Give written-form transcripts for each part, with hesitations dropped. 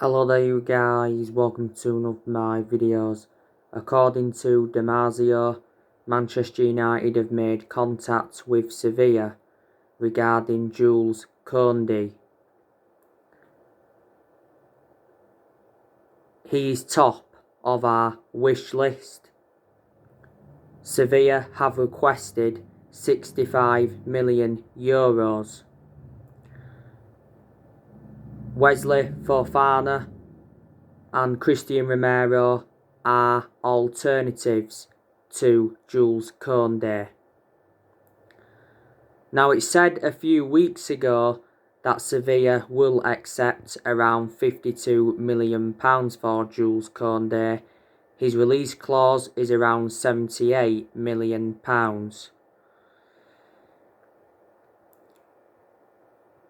Hello there you guys, welcome to one of my videos. According to Damasio, Manchester United have made contact with Sevilla regarding Jules Kounde. He is top of our wish list. Sevilla have requested €65 million. Wesley Fofana and Christian Romero are alternatives to Jules Kounde. Now, it said a few weeks ago that Sevilla will accept around £52 million for Jules Kounde. His release clause is around £78 million.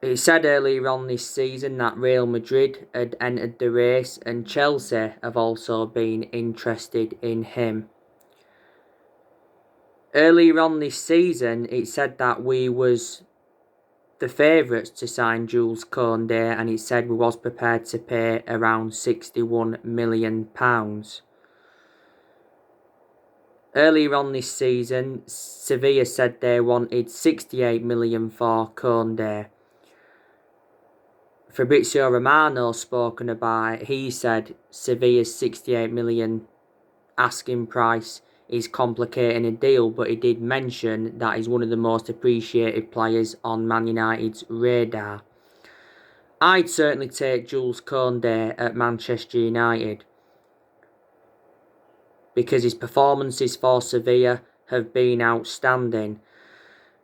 It said earlier on this season that Real Madrid had entered the race and Chelsea have also been interested in him. Earlier on this season, it said that we was the favourites to sign Jules Kounde, and it said we was prepared to pay around £61 million. Earlier on this season, Sevilla said they wanted £68 million for Kounde. Fabrizio Romano spoken about, he said Sevilla's £68 million asking price is complicating a deal, but he did mention that he's one of the most appreciated players on Man United's radar. I'd certainly take Jules Kounde at Manchester United because his performances for Sevilla have been outstanding.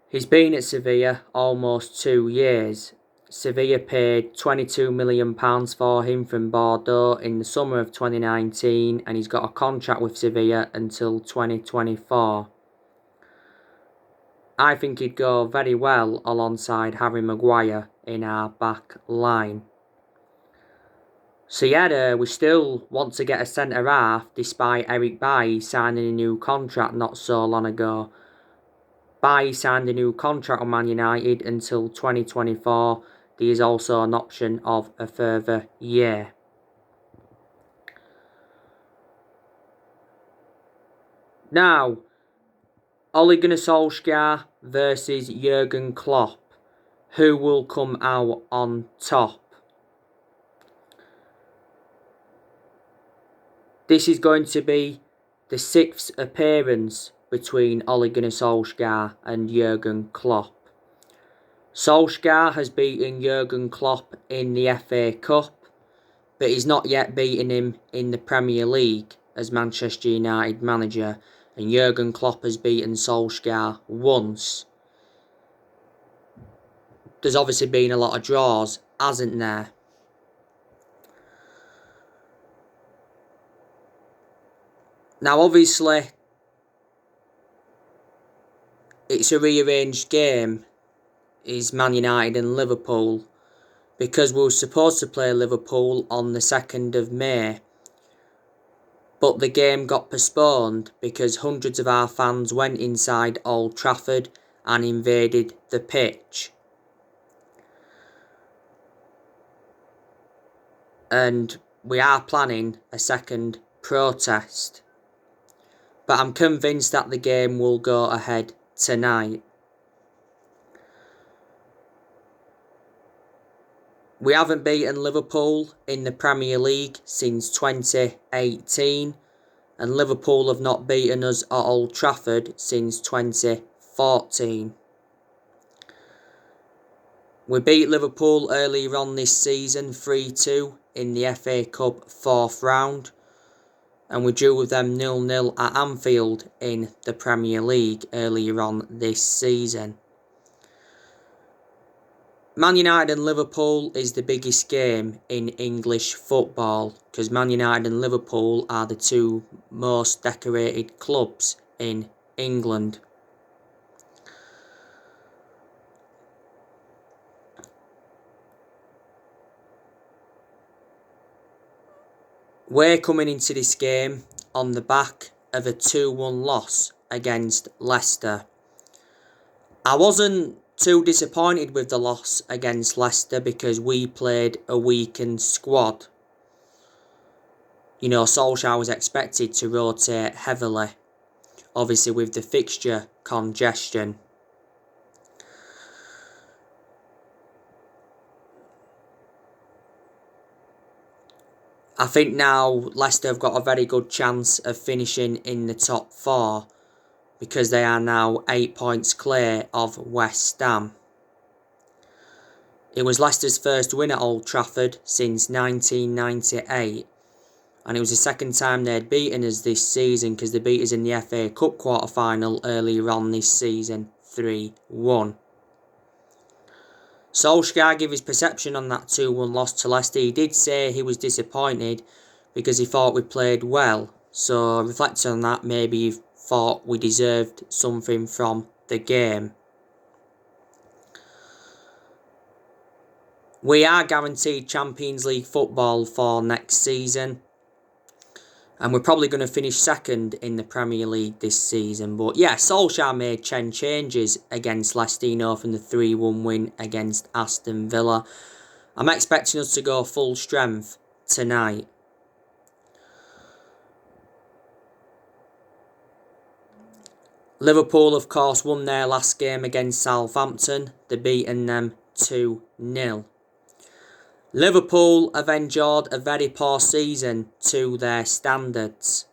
He's been at Sevilla almost 2 years. Sevilla paid £22 million for him from Bordeaux in the summer of 2019, and he's got a contract with Sevilla until 2024. I think he'd go very well alongside Harry Maguire in our back line. So yeah, we still want to get a centre-half despite Eric Bailly signing a new contract not so long ago. Bailly signed a new contract on Man United until 2024. There is also an option of a further year. Now, Ole Gunnar Solskjaer versus Jurgen Klopp. Who will come out on top? This is going to be the 6th appearance between Ole Gunnar Solskjaer and Jurgen Klopp. Solskjaer has beaten Jurgen Klopp in the FA Cup, but he's not yet beaten him in the Premier League as Manchester United manager, and Jurgen Klopp has beaten Solskjaer once. There's obviously been a lot of draws, hasn't there? Now, obviously, it's a rearranged game, is Man United and Liverpool, because we were supposed to play Liverpool on the 2nd of May, but the game got postponed because hundreds of our fans went inside Old Trafford and invaded the pitch. And we are planning a second protest. But I'm convinced that the game will go ahead tonight. We haven't beaten Liverpool in the Premier League since 2018, and Liverpool have not beaten us at Old Trafford since 2014. We beat Liverpool earlier on this season 3-2 in the FA Cup 4th round, and we drew with them 0-0 at Anfield in the Premier League earlier on this season. Man United and Liverpool is the biggest game in English football because Man United and Liverpool are the two most decorated clubs in England. We're coming into this game on the back of a 2-1 loss against Leicester. I wasn't too disappointed with the loss against Leicester because we played a weakened squad. Solskjaer was expected to rotate heavily, obviously with the fixture congestion. I think now Leicester have got a very good chance of finishing in the top 4 because they are now 8 points clear of West Ham. It was Leicester's first win at Old Trafford since 1998, and it was the second time they'd beaten us this season because they beat us in the FA Cup quarter-final earlier on this season, 3-1. Solskjaer gave his perception on that 2-1 loss to Leicester. He did say he was disappointed because he thought we played well. So reflecting on that, maybe he thought we deserved something from the game. We are guaranteed Champions League football for next season. And we're probably going to finish second in the Premier League this season. But yeah, Solskjaer made 10 changes against Leicester from the 3-1 win against Aston Villa. I'm expecting us to go full strength tonight. Liverpool, of course, won their last game against Southampton. They've beaten them 2-0. Liverpool have endured a very poor season to their standards.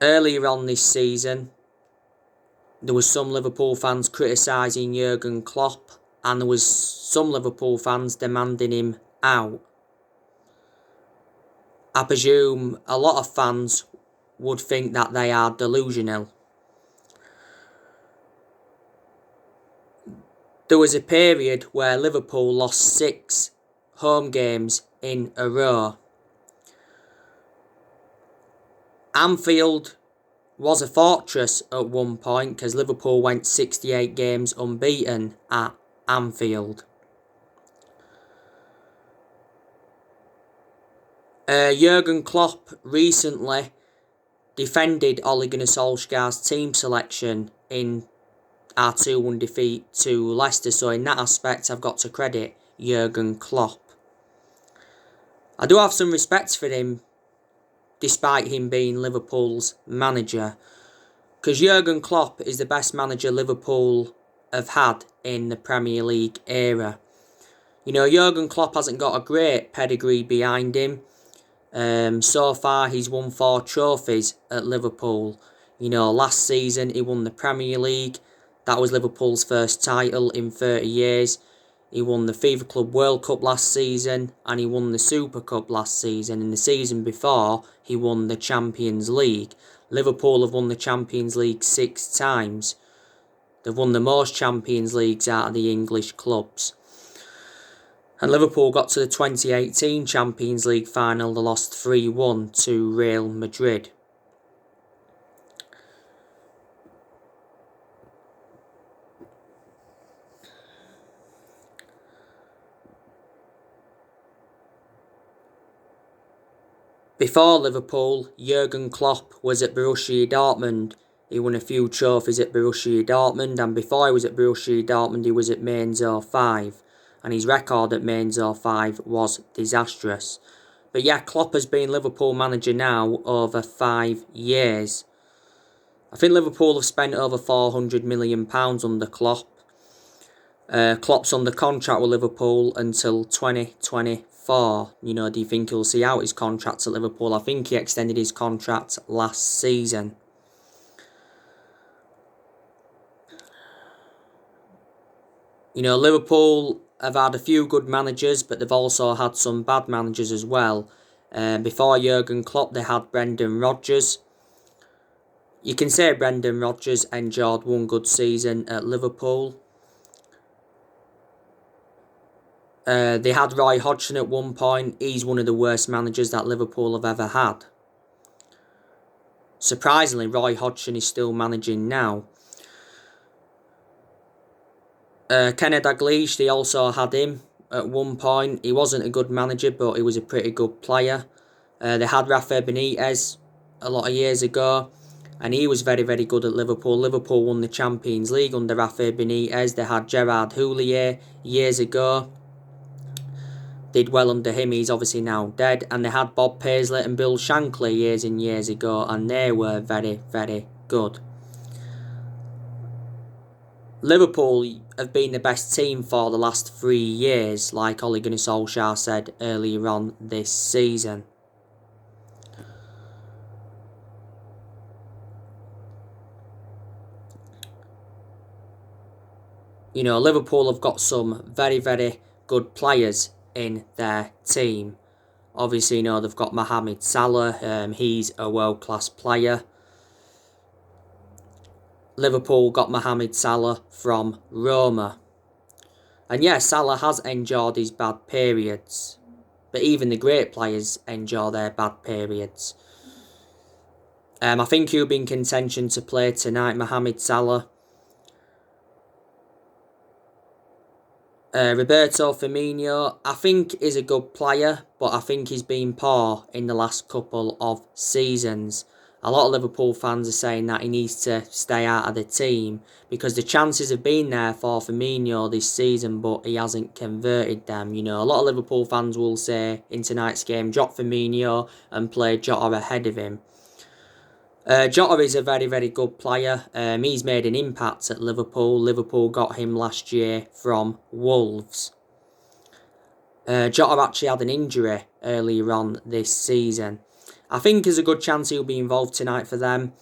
Earlier on this season, there was some Liverpool fans criticising Jurgen Klopp, and there was some Liverpool fans demanding him out. I presume a lot of fans would think that they are delusional. There was a period where Liverpool lost 6 home games in a row. Anfield was a fortress at one point because Liverpool went 68 games unbeaten at Anfield. Jurgen Klopp recently defended Ole Gunnar Solskjaer's team selection in our 2-1 defeat to Leicester, so in that aspect I've got to credit Jurgen Klopp. I do have some respect for him despite him being Liverpool's manager, because Jurgen Klopp is the best manager Liverpool have had in the Premier League era. Jurgen Klopp hasn't got a great pedigree behind him. So far he's won 4 trophies at Liverpool. Last season he won the Premier League. That was Liverpool's first title in 30 years. He won the FIFA Club World Cup last season, and he won the Super Cup last season. And the season before, he won the Champions League. Liverpool have won the Champions League 6 times. They've won the most Champions Leagues out of the English clubs. And Liverpool got to the 2018 Champions League final. They lost 3-1 to Real Madrid. Before Liverpool, Jurgen Klopp was at Borussia Dortmund. He won a few trophies at Borussia Dortmund, and before he was at Borussia Dortmund, he was at Mainz 05. And his record at Mainz 05 was disastrous. But yeah, Klopp has been Liverpool manager now over 5 years. I think Liverpool have spent over £400 million under Klopp. Klopp's under contract with Liverpool until 2024. Do you think he'll see out his contract at Liverpool? I think he extended his contract last season. Liverpool have had a few good managers, but they've also had some bad managers as well. Before Jurgen Klopp, they had Brendan Rodgers. You can say Brendan Rodgers endured one good season at Liverpool. They had Roy Hodgson at one point. He's one of the worst managers that Liverpool have ever had. Surprisingly, Roy Hodgson is still managing now. Kenny Dalglish, they also had him at one point. He wasn't a good manager, but he was a pretty good player. They had Rafa Benitez a lot of years ago, and he was very, very good at Liverpool. Liverpool won the Champions League under Rafa Benitez. They had Gerard Houllier years ago. did well under him. He's obviously now dead. And they had Bob Paisley and Bill Shankly years and years ago, and they were very, very good. Liverpool have been the best team for the last 3 years, like Ole Gunnar Solskjaer said earlier on this season. You know, Liverpool have got some very, very good players in their team. Obviously, you know, they've got Mohamed Salah. He's a world-class player. Liverpool got Mohamed Salah from Roma. And yes, Salah has endured his bad periods. But even the great players endure their bad periods. I think he'll be in contention to play tonight, Mohamed Salah. Roberto Firmino, I think, is a good player, but I think he's been poor in the last couple of seasons. A lot of Liverpool fans are saying that he needs to stay out of the team because the chances have been there for Firmino this season, but he hasn't converted them. You know, a lot of Liverpool fans will say in tonight's game, drop Firmino and play Jota ahead of him. Jota is a very, very good player. He's made an impact at Liverpool. Liverpool got him last year from Wolves. Jota actually had an injury earlier on this season. I think there's a good chance he'll be involved tonight for them.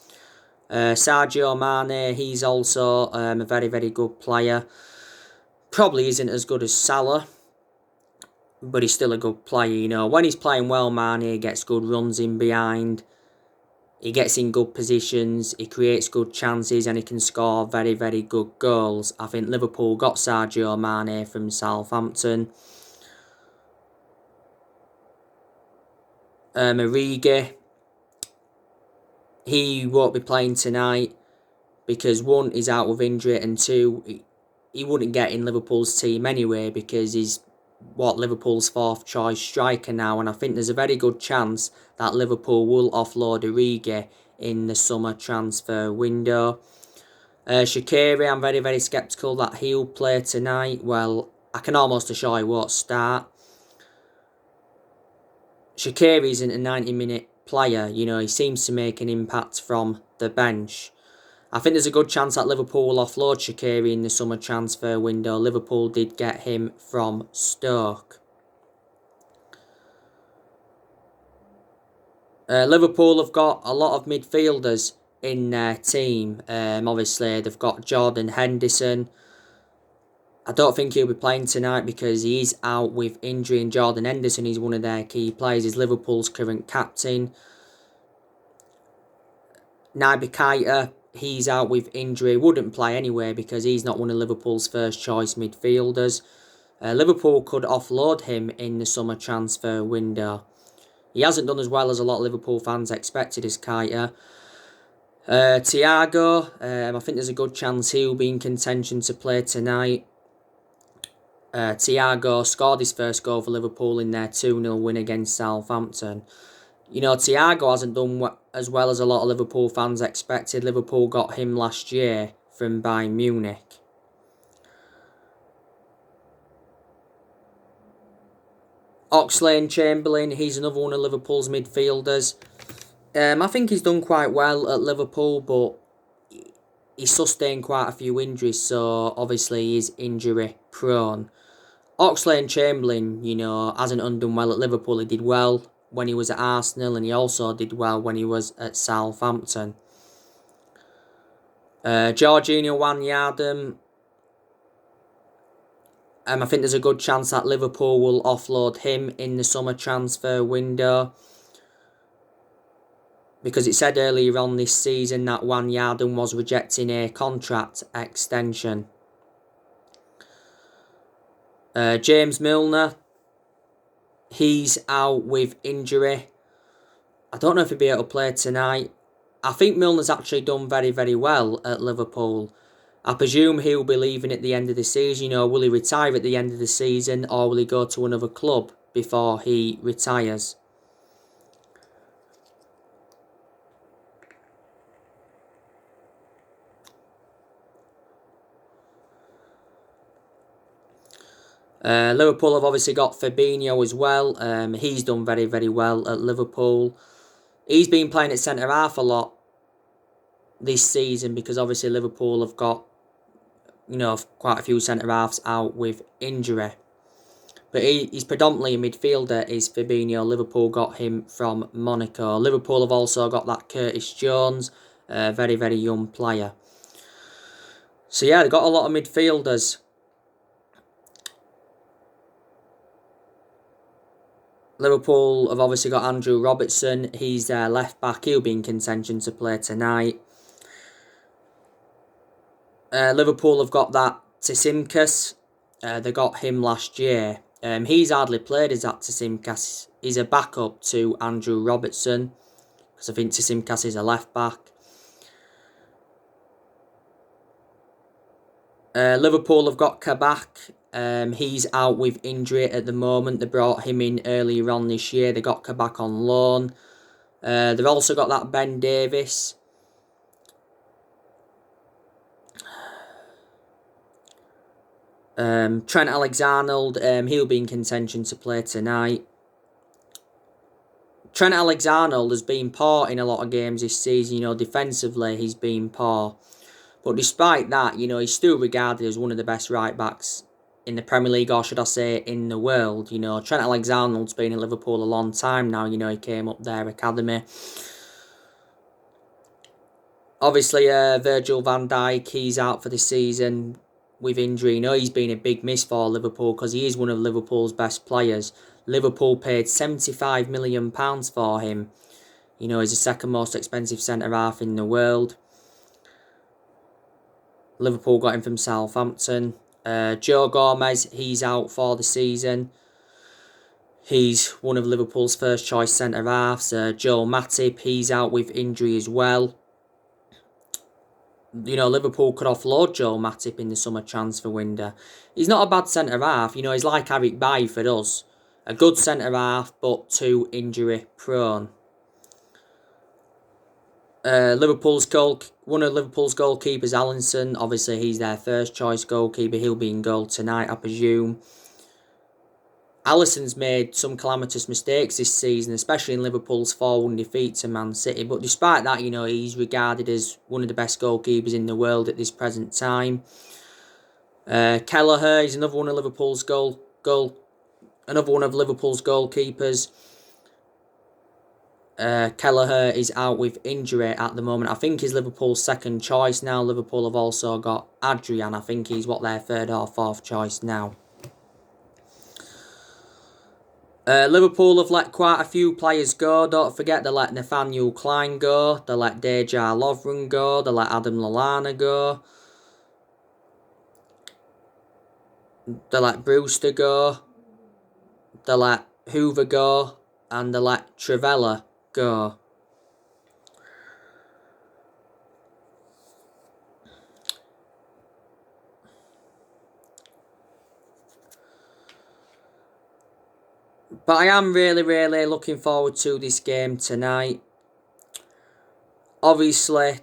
Sadio Mane, he's also a very, very good player. Probably isn't as good as Salah, but he's still a good player. You know, when he's playing well, Mane gets good runs in behind. He gets in good positions, he creates good chances, and he can score very, very good goals. I think Liverpool got Sadio Mane from Southampton. Origi, he won't be playing tonight because one, he's out with injury, and two, he wouldn't get in Liverpool's team anyway because he's Liverpool's fourth choice striker now, and I think there's a very good chance that Liverpool will offload Origi in the summer transfer window. Shaqiri, I'm very, very sceptical that he'll play tonight. Well, I can almost assure he won't start. Shaqiri isn't a 90-minute player. You know, he seems to make an impact from the bench. I think there's a good chance that Liverpool will offload Shaqiri in the summer transfer window. Liverpool did get him from Stoke. Liverpool have got a lot of midfielders in their team. Obviously, they've got Jordan Henderson. I don't think he'll be playing tonight because he's out with injury, and Jordan Henderson is one of their key players. He's Liverpool's current captain. Naby Keita, he's out with injury. Wouldn't play anyway because he's not one of Liverpool's first choice midfielders. Liverpool could offload him in the summer transfer window. He hasn't done as well as a lot of Liverpool fans expected as Keita. Thiago, I think there's a good chance he'll be in contention to play tonight. Thiago scored his first goal for Liverpool in their 2-0 win against Southampton. You know, Thiago hasn't done as well as a lot of Liverpool fans expected. Liverpool got him last year from Bayern Munich. Oxlade-Chamberlain, he's another one of Liverpool's midfielders. I think he's done quite well at Liverpool, but he's sustained quite a few injuries, so obviously he's injury prone. Oxlade-Chamberlain, you know, hasn't done well at Liverpool. He did well when he was at Arsenal, and he also did well when he was at Southampton. Jorginho Wijnaldum, I think there's a good chance that Liverpool will offload him in the summer transfer window. Because it said earlier on this season that Wijnaldum was rejecting a contract extension. James Milner, he's out with injury. I don't know if he'll be able to play tonight. I think Milner's actually done very, very well at Liverpool. I presume he'll be leaving at the end of the season. You know, will he retire at the end of the season, or will he go to another club before he retires? Liverpool have obviously got Fabinho as well. He's done very, very well at Liverpool. He's been playing at centre-half a lot this season because obviously Liverpool have got, quite a few centre-halves out with injury. But he's predominantly a midfielder, is Fabinho. Liverpool got him from Monaco. Liverpool have also got that Curtis Jones, a very, very young player. So yeah, they've got a lot of midfielders. Liverpool have obviously got Andrew Robertson. He's their left back. He'll be in contention to play tonight. Liverpool have got that Tsimikas. They got him last year. He's hardly played as that Tsimikas. He's a backup to Andrew Robertson, because I think Tsimikas is a left back. Liverpool have got Kabak. He's out with injury at the moment. They brought him in earlier on this year. They got Kabak on loan. They've also got that Ben Davies. Trent Alexander-Arnold, he'll be in contention to play tonight. Trent Alexander-Arnold has been poor in a lot of games this season. Defensively he's been poor. But despite that, he's still regarded as one of the best right-backs in the Premier League, or should I say in the world. Trent Alexander-Arnold's been in Liverpool a long time now. He came up their academy. Obviously, Virgil van Dijk, he's out for the season with injury. He's been a big miss for Liverpool because he is one of Liverpool's best players. Liverpool paid £75 million for him. He's the second most expensive centre-half in the world. Liverpool got him from Southampton. Joe Gomez, he's out for the season. He's one of Liverpool's first choice centre-halves. Joe Matip, he's out with injury as well. Liverpool could offload Joe Matip in the summer transfer window. He's not a bad centre-half. He's like Eric Bailly for us. A good centre-half, but too injury-prone. One of Liverpool's goalkeepers, Alisson, obviously he's their first choice goalkeeper. He'll be in goal tonight, I presume. Alisson's made some calamitous mistakes this season, especially in Liverpool's 4-1 defeat to Man City. But despite that, he's regarded as one of the best goalkeepers in the world at this present time. Kelleher is another one of Liverpool's goalkeepers. Kelleher is out with injury at the moment. I think he's Liverpool's second choice now. Liverpool have also got Adrian. I think he's their third or fourth choice now. Liverpool have let quite a few players go. Don't forget, they let Nathaniel Klein go. They let Dejan Lovren go. They let Adam Lallana go. They let Brewster go. They let Hoover go. And they let Trivella go. But I am really, really looking forward to this game tonight. Obviously,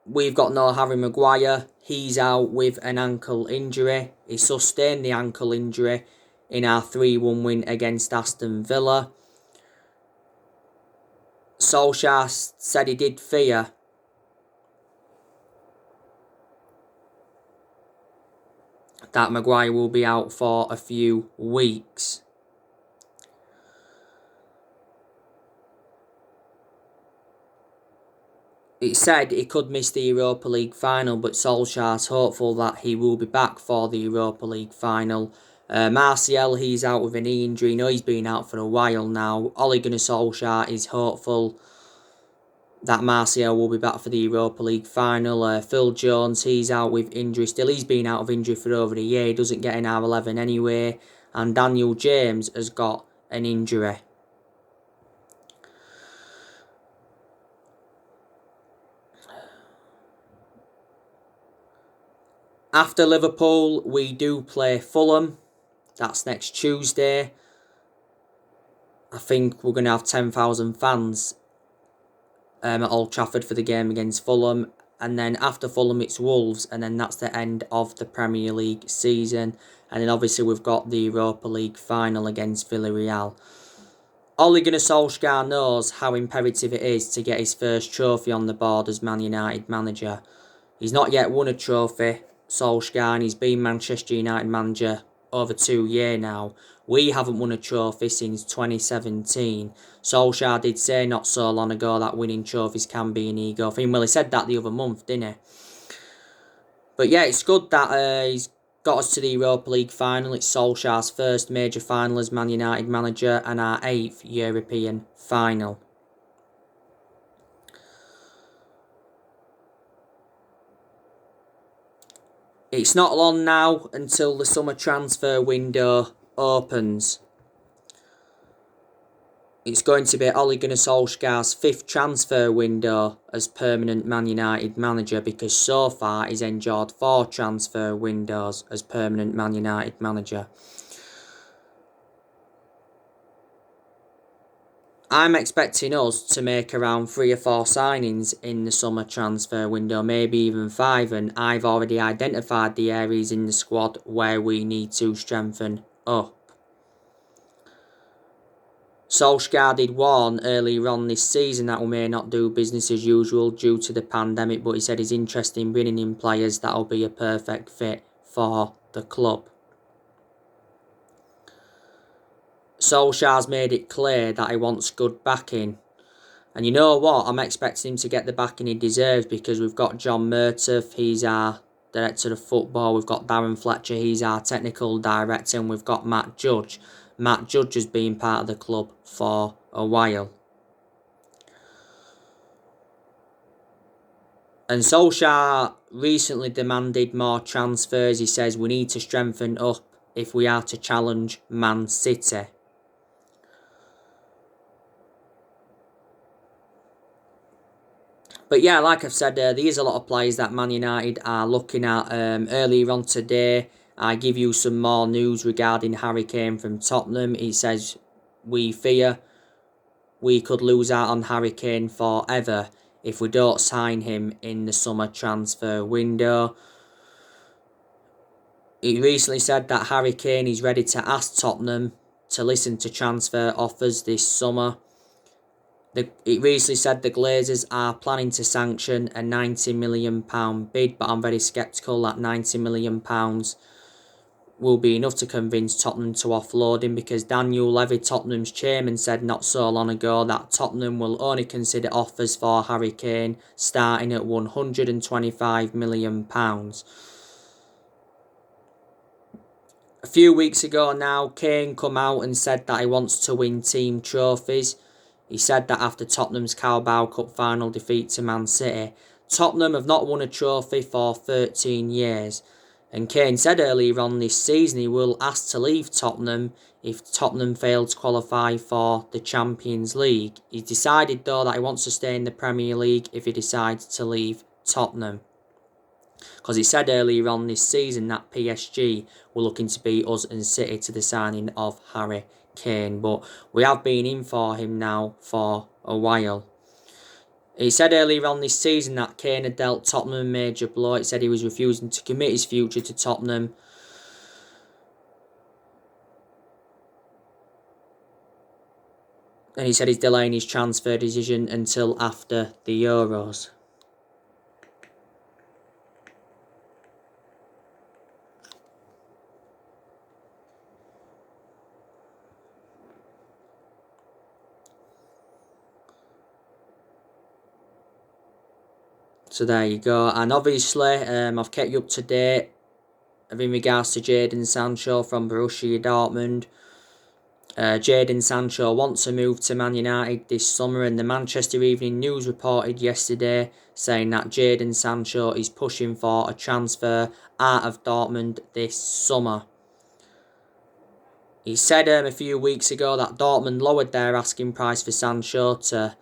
we've got no Harry Maguire. He's out with an ankle injury. He sustained the ankle injury in our 3-1 win against Aston Villa. Solskjaer said he did fear that Maguire will be out for a few weeks. It said he could miss the Europa League final, but Solskjaer's hopeful that he will be back for the Europa League final. Martial, he's out with a knee injury. He's been out for a while now. Ole Gunnar Solskjaer is hopeful that Martial will be back for the Europa League final. Phil Jones, he's out with injury still. He's been out of injury for over a year. He doesn't get in our 11 anyway. And Daniel James has got an injury. After Liverpool, we do play Fulham. That's next Tuesday. I think we're going to have 10,000 fans at Old Trafford for the game against Fulham. And then after Fulham, it's Wolves. And then that's the end of the Premier League season. And then obviously we've got the Europa League final against Villarreal. Ole Gunnar Solskjaer knows how imperative it is to get his first trophy on the board as Man United manager. He's not yet won a trophy, Solskjaer, and he's been Manchester United manager over 2 years now. We haven't won a trophy since 2017. Solskjaer did say not so long ago that winning trophies can be an ego thing. Well, he said that the other month, didn't he? But yeah, it's good that he's got us to the Europa League final. It's Solskjaer's first major final as Man United manager and our 8th European final. It's not long now until the summer transfer window opens. It's going to be Ole Gunnar Solskjaer's 5th transfer window as permanent Man United manager, because so far he's endured 4 transfer windows as permanent Man United manager. I'm expecting us to make around 3 or 4 signings in the summer transfer window, maybe even 5, and I've already identified the areas in the squad where we need to strengthen up. Solskjaer did warn earlier on this season that we may not do business as usual due to the pandemic, but he said he's interested in bringing in players that will be a perfect fit for the club. Solskjaer's made it clear that he wants good backing. And you know what? I'm expecting him to get the backing he deserves, because we've got John Murtaugh, he's our director of football. We've got Darren Fletcher, he's our technical director. And we've got Matt Judge. Matt Judge has been part of the club for a while. And Solskjaer recently demanded more transfers. He says we need to strengthen up if we are to challenge Man City. But yeah, like I've said, there is a lot of players that Man United are looking at. Earlier on today, I give you some more news regarding Harry Kane from Tottenham. He says, we fear we could lose out on Harry Kane forever if we don't sign him in the summer transfer window. He recently said that Harry Kane is ready to ask Tottenham to listen to transfer offers this summer. It recently said the Glazers are planning to sanction a £90 million bid, but I'm very sceptical that £90 million will be enough to convince Tottenham to offload him, because Daniel Levy, Tottenham's chairman, said not so long ago that Tottenham will only consider offers for Harry Kane starting at £125 million. A few weeks ago now, Kane come out and said that he wants to win team trophies. He said that after Tottenham's Carabao Cup final defeat to Man City, Tottenham have not won a trophy for 13 years. And Kane said earlier on this season he will ask to leave Tottenham if Tottenham fail to qualify for the Champions League. He's decided though that he wants to stay in the Premier League if he decides to leave Tottenham. Because he said earlier on this season that PSG were looking to beat us and City to the signing of Harry Kane. But we have been in for him now for a while. He said earlier on this season that Kane had dealt Tottenham a major blow. It said he was refusing to commit his future to Tottenham. And he said he's delaying his transfer decision until after the Euros. So there you go. And obviously, I've kept you up to date in regards to Jadon Sancho from Borussia Dortmund. Jadon Sancho wants to move to Man United this summer, and the Manchester Evening News reported yesterday saying that Jadon Sancho is pushing for a transfer out of Dortmund this summer. He said a few weeks ago that Dortmund lowered their asking price for Sancho to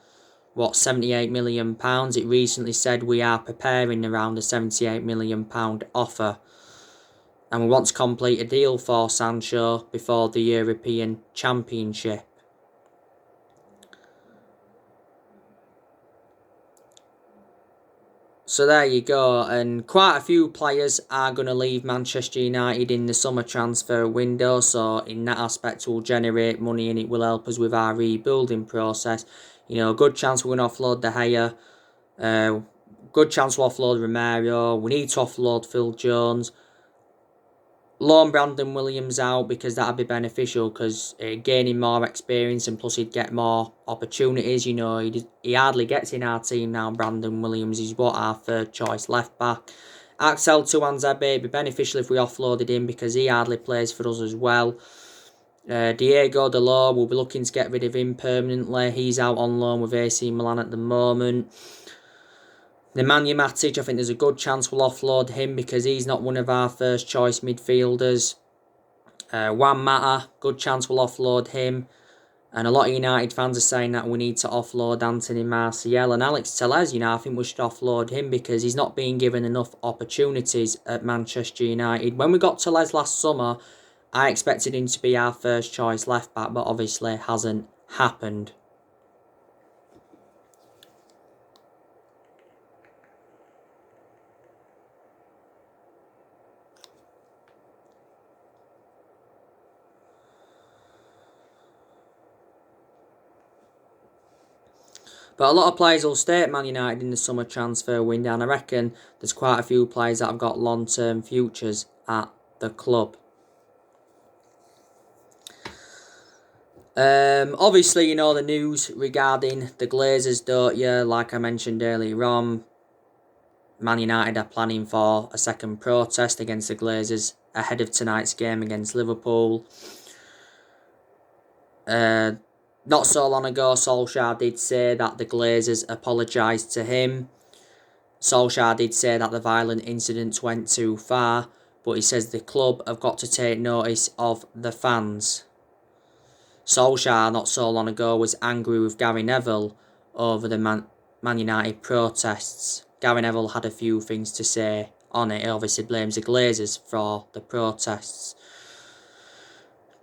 £78 million. It recently said we are preparing around a £78 million offer. And we want to complete a deal for Sancho before the European Championship. So there you go, and quite a few players are going to leave Manchester United in the summer transfer window, so in that aspect it will generate money and it will help us with our rebuilding process. You know, good chance we're going to offload De Gea, good chance we'll offload Romero, we need to offload Phil Jones. Loan Brandon Williams out because that'd be beneficial because gaining more experience and plus he'd get more opportunities. You know, he hardly gets in our team now. Brandon Williams is what our third choice left back. Axel Tuanzebe, it'd be beneficial if we offloaded him because he hardly plays for us as well. Diego Dalot, we'll be looking to get rid of him permanently. He's out on loan with AC Milan at the moment. Nemanja Matic, I think there's a good chance we'll offload him because he's not one of our first choice midfielders. Juan Mata, good chance we'll offload him. And a lot of United fans are saying that we need to offload Anthony Martial. And Alex Telles, you know, I think we should offload him because he's not being given enough opportunities at Manchester United. When we got Telles last summer, I expected him to be our first choice left back, but obviously hasn't happened. But a lot of players will stay at Man United in the summer transfer window, and I reckon there's quite a few players that have got long-term futures at the club. Obviously, you know the news regarding the Glazers, don't you? Like I mentioned earlier on, Man United are planning for a second protest against the Glazers ahead of tonight's game against Liverpool. Not so long ago, Solskjaer did say that the Glazers apologised to him. Solskjaer did say that the violent incidents went too far, but he says the club have got to take notice of the fans. Solskjaer, not so long ago, was angry with Gary Neville over the Man United protests. Gary Neville had a few things to say on it. He obviously blames the Glazers for the protests.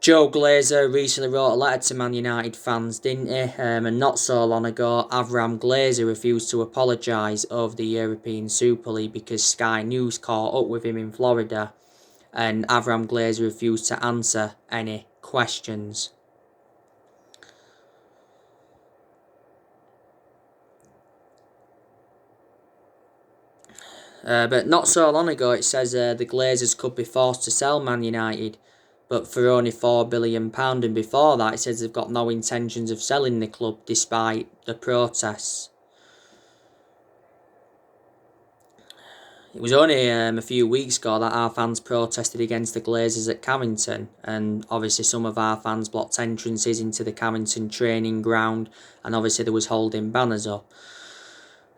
Joe Glazer recently wrote a letter to Man United fans, didn't he? And not so long ago, Avram Glazer refused to apologise over the European Super League because Sky News caught up with him in Florida, and Avram Glazer refused to answer any questions. But not so long ago, it says the Glazers could be forced to sell Man United, but for only £4 billion. And before that, it says they've got no intentions of selling the club despite the protests. It was only a few weeks ago that our fans protested against the Glazers at Carrington, and obviously some of our fans blocked entrances into the Carrington training ground, and obviously there was holding banners up.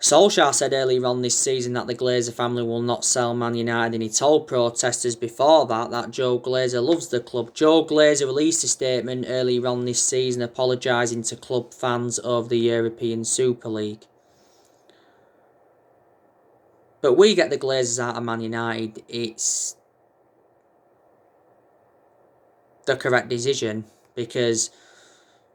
Solskjaer said earlier on this season that the Glazer family will not sell Man United, and he told protesters before that Joe Glazer loves the club. Joe Glazer released a statement earlier on this season apologising to club fans over the European Super League. But we get the Glazers out of Man United. It's the correct decision because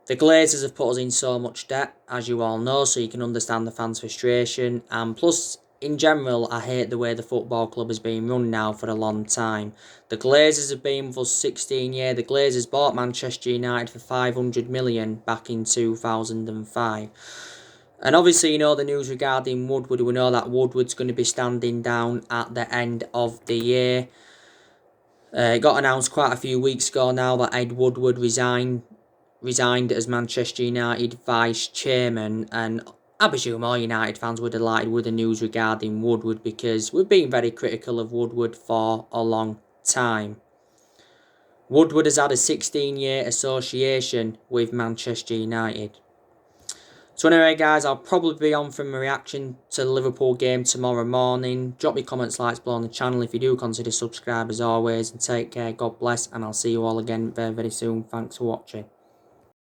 the Glazers have put us in so much debt, as you all know, so you can understand the fans' frustration. And plus, in general, I hate the way the football club has been run now for a long time. The Glazers have been with us 16 years. The Glazers bought Manchester United for $500 million back in 2005. And obviously, you know the news regarding Woodward. We know that Woodward's going to be standing down at the end of the year. It got announced quite a few weeks ago now that Ed Woodward resigned as Manchester United vice chairman, and I presume all United fans were delighted with the news regarding Woodward because we've been very critical of Woodward for a long time. Woodward has had a 16-year association with Manchester United. So anyway guys, I'll probably be on from a reaction to the Liverpool game tomorrow morning. Drop me comments, likes below on the channel if you do consider subscribe as always, and take care, God bless, and I'll see you all again very, very soon. Thanks for watching.